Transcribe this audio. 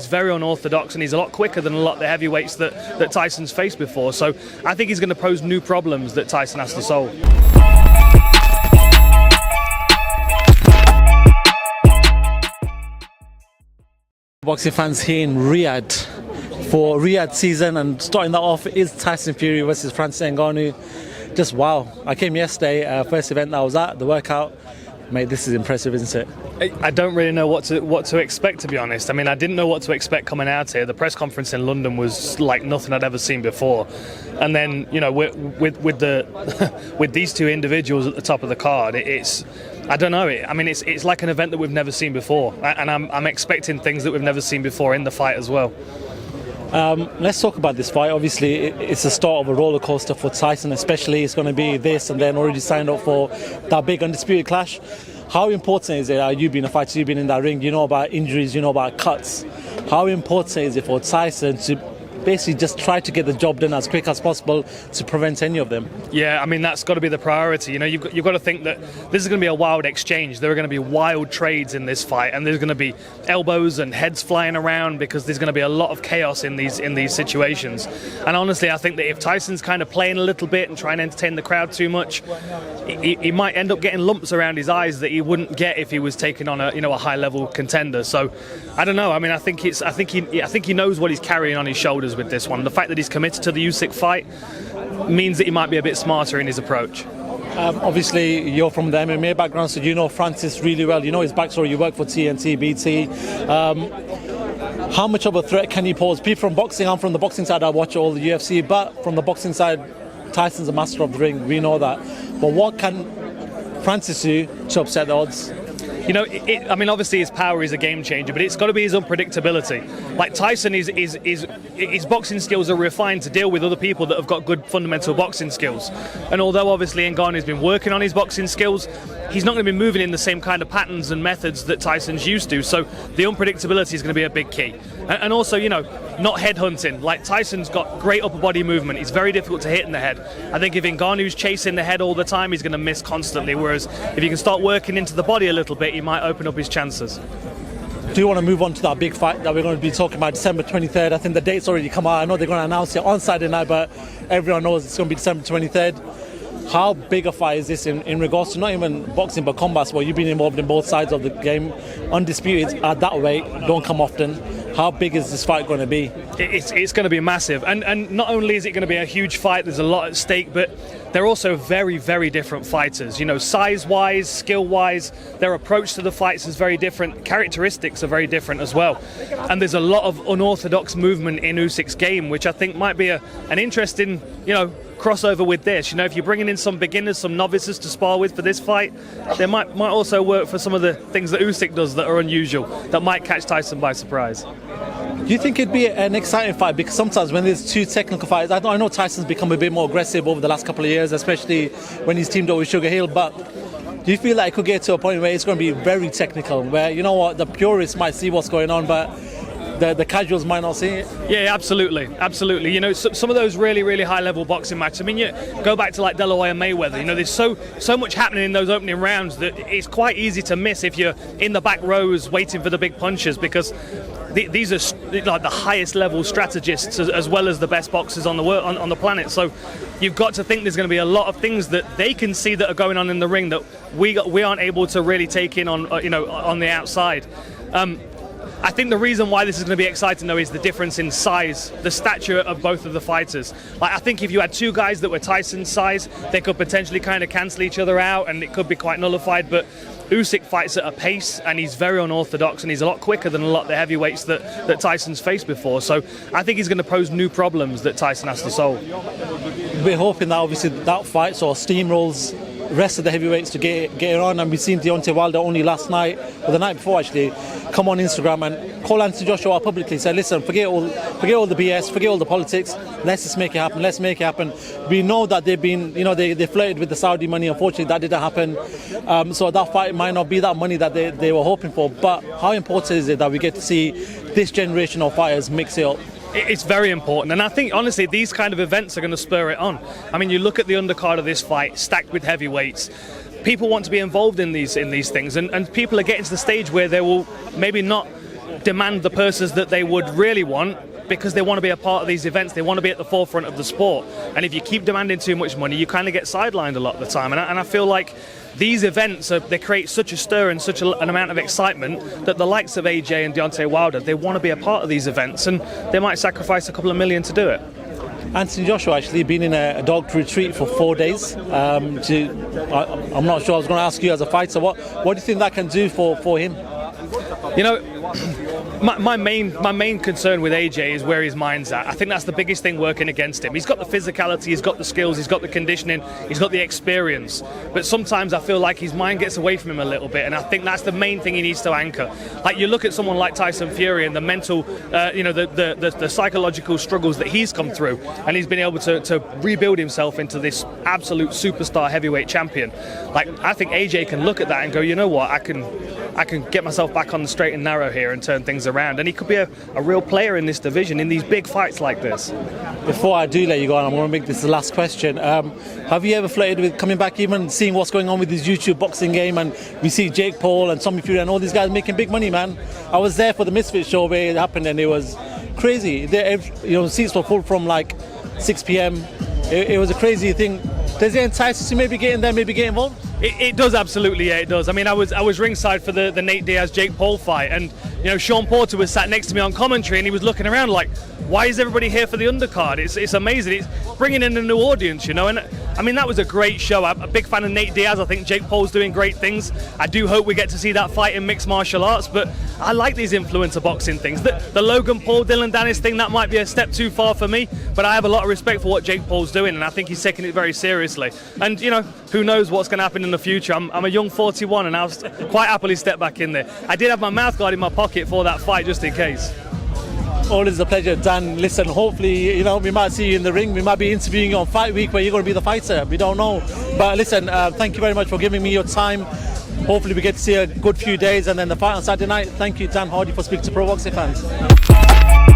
he's very unorthodox, and he's a lot quicker than a lot of the heavyweights that Tyson's faced before. So I think he's going to pose new problems that Tyson has to solve. Boxing fans here in Riyadh for Riyadh season, and starting that off is Tyson Fury versus Francis Ngannou. Just wow. I came yesterday, first event that I was at, the workout. Mate, this is impressive, isn't it? I don't really know what to expect, to be honest. I mean, I didn't know what to expect coming out here. The press conference in London was like nothing I'd ever seen before. And then, you know, with with these two individuals at the top of the card, I don't know. I mean, it's like an event that we've never seen before, and I'm expecting things that we've never seen before in the fight as well. Let's talk about this fight. Obviously, it's the start of a roller coaster for Tyson, especially. It's going to be this, and then already signed up for that big undisputed clash. How important is it? You being a fighter, you've been in that ring, you know about injuries, you know about cuts. How important is it for Tyson to basically just try to get the job done as quick as possible to prevent any of them? Yeah, I mean, that's got to be the priority. You know, you've got to think that this is going to be a wild exchange. There are going to be wild trades in this fight, and there's going to be elbows and heads flying around because there's going to be a lot of chaos in these situations. And honestly, I think that if Tyson's kind of playing a little bit and trying to entertain the crowd too much, he might end up getting lumps around his eyes that he wouldn't get if he was taking on a high-level contender. So I don't know. I mean, I think he knows what he's carrying on his shoulders with this one. The fact that he's committed to the Usyk fight means that he might be a bit smarter in his approach. Obviously, you're from the MMA background, so you know Francis really well. You know his backstory. You work for TNT, BT. How much of a threat can he pose? People from boxing, I'm from the boxing side, I watch all the UFC, but from the boxing side, Tyson's a master of the ring. We know that. But what can Francis do to upset the odds? You know, I mean, obviously his power is a game changer, but it's got to be his unpredictability. Like Tyson, his boxing skills are refined to deal with other people that have got good fundamental boxing skills. And although obviously Ngannou's been working on his boxing skills, he's not going to be moving in the same kind of patterns and methods that Tyson's used to. So the unpredictability is going to be a big key. And also, you know, not head hunting. Like Tyson's got great upper body movement. He's very difficult to hit in the head. I think if Ngannou's chasing the head all the time, he's going to miss constantly. Whereas if you can start working into the body a little bit, he might open up his chances. Do you want to move on to that big fight that we're going to be talking about, December 23rd? I think the date's already come out. I know they're going to announce it on Saturday night, but everyone knows it's going to be December 23rd. How big a fight is this in regards to not even boxing but combat sport? You've been involved in both sides of the game. Undisputed at that weight don't come often. How big is this fight going to be? It's going to be massive, and not only is it going to be a huge fight, there's a lot at stake, but they're also very, very different fighters. You know, size-wise, skill-wise, their approach to the fights is very different. Characteristics are very different as well, and there's a lot of unorthodox movement in Usyk's game, which I think might be an interesting, you know, crossover with this. You know, if you're bringing in some beginners, some novices to spar with for this fight, they might also work for some of the things that Usyk does that are unusual, that might catch Tyson by surprise. Do you think it'd be an exciting fight? Because sometimes when there's two technical fights, I know Tyson's become a bit more aggressive over the last couple of years, especially when he's teamed up with Sugar Hill, but do you feel like it could get to a point where it's going to be very technical, where, you know what, the purists might see what's going on, but the casuals might not see it? Yeah, absolutely. You know, some of those really, really high-level boxing matches. I mean, you go back to like De La Hoya and Mayweather. You know, there's so much happening in those opening rounds that it's quite easy to miss if you're in the back rows waiting for the big punches, because these are like the highest level strategists as well as the best boxers on the planet. So you've got to think there's going to be a lot of things that they can see that are going on in the ring that we aren't able to really take in on on the outside. I think the reason why this is going to be exciting, though, is the difference in size, the stature of both of the fighters. Like, I think if you had two guys that were Tyson's size, they could potentially kind of cancel each other out, and it could be quite nullified. But Usyk fights at a pace, and he's very unorthodox, and he's a lot quicker than a lot of the heavyweights that Tyson's faced before. So I think he's going to pose new problems that Tyson has to solve. We're hoping that obviously that fight sort of steamrolls rest of the heavyweights to get it on, and we've seen Deontay Wilder only last night, or the night before actually, come on Instagram and call Anthony Joshua out publicly, say, listen, forget all the BS, forget all the politics, let's just make it happen. We know that they've been, you know, they flirted with the Saudi money. Unfortunately that didn't happen, so that fight might not be that money that they were hoping for. But how important is it that we get to see this generation of fighters mix it up? It's very important, and I think honestly these kind of events are going to spur it on. I mean, you look at the undercard of this fight, stacked with heavyweights. People want to be involved in these things, and people are getting to the stage where they will maybe not demand the purses that they would really want, because they want to be a part of these events. They want to be at the forefront of the sport. And if you keep demanding too much money, you kind of get sidelined a lot of the time. And I feel like these events, they create such a stir and such an amount of excitement that the likes of AJ and Deontay Wilder, they want to be a part of these events, and they might sacrifice a couple of million to do it. Anthony Joshua actually been in a dog retreat for 4 days. I'm not sure. I was going to ask you as a fighter, what do you think that can do for him? You know, my main concern with AJ is where his mind's at. I think that's the biggest thing working against him. He's got the physicality, he's got the skills, he's got the conditioning, he's got the experience. But sometimes I feel like his mind gets away from him a little bit, and I think that's the main thing he needs to anchor. Like, you look at someone like Tyson Fury and the mental, the psychological struggles that he's come through, and he's been able to rebuild himself into this absolute superstar heavyweight champion. Like, I think AJ can look at that and go, you know what, I can get myself back on the straight and narrow here and turn things around, and he could be a real player in this division, in these big fights like this. Before I do let you go on, I'm going to make this the last question. Have you ever flirted with coming back, even seeing what's going on with his YouTube boxing game, and we see Jake Paul and Tommy Fury and all these guys making big money, man? I was there for the Misfit show where it happened, and it was crazy. Seats were full from like 6 p.m. It was a crazy thing. Does it entice you to maybe get in there, maybe get involved? It does, absolutely, yeah, it does. I mean, I was ringside for the Nate Diaz-Jake Paul fight, and Sean Porter was sat next to me on commentary, and he was looking around like, why is everybody here for the undercard? It's amazing. It's bringing in a new audience, and I mean, that was a great show. I'm a big fan of Nate Diaz. I think Jake Paul's doing great things. I do hope we get to see that fight in mixed martial arts, but I like these influencer boxing things. The Logan Paul, Dylan Dennis thing, that might be a step too far for me, but I have a lot of respect for what Jake Paul's doing, and I think he's taking it very seriously. And, who knows what's going to happen in the future. I'm a young 41, and I'll quite happily step back in there. I did have my mouth guard in my pocket for that fight, just in case. Always a pleasure, Dan. Listen, hopefully, we might see you in the ring. We might be interviewing you on Fight Week where you're going to be the fighter. We don't know. But listen, thank you very much for giving me your time. Hopefully we get to see a good few days and then the fight on Saturday night. Thank you, Dan Hardy, for speaking to Pro Boxing fans.